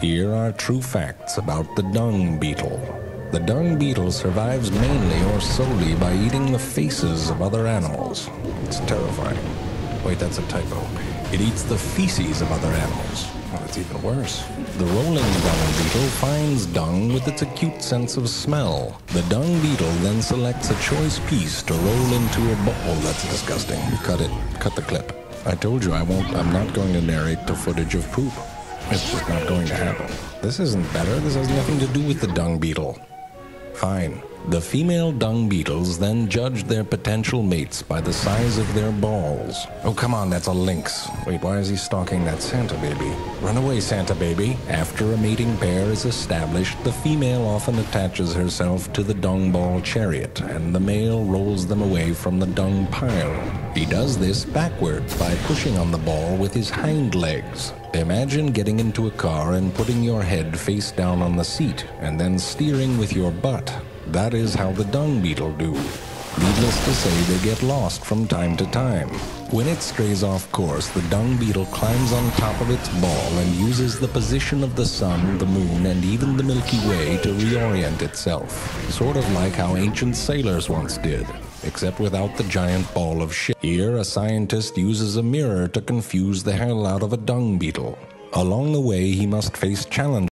Here are true facts about the dung beetle. The dung beetle survives mainly or solely by eating the faces of other animals. It's terrifying. Wait, that's a typo. It eats the feces of other animals. Oh, it's even worse. The rolling dung beetle finds dung with its acute sense of smell. The dung beetle then selects a choice piece to roll into a bowl. That's disgusting. Cut it. Cut the clip. I told you I'm not going to narrate the footage of poop. It's just not going to happen. This isn't better. This has nothing to do with the dung beetle. Fine. The female dung beetles then judge their potential mates by the size of their balls. Oh, come on, that's a lynx. Wait, why is he stalking that Santa baby? Run away, Santa baby. After a mating pair is established, the female often attaches herself to the dung ball chariot, and the male rolls them away from the dung pile. He does this backwards by pushing on the ball with his hind legs. Imagine getting into a car and putting your head face down on the seat, and then steering with your butt. That is how the dung beetle do. Needless to say, they get lost from time to time. When it strays off course, the dung beetle climbs on top of its ball and uses the position of the sun, the moon, and even the Milky Way to reorient itself. Sort of like how ancient sailors once did, except without the giant ball of shit. Here, a scientist uses a mirror to confuse the hell out of a dung beetle. Along the way, he must face challenges.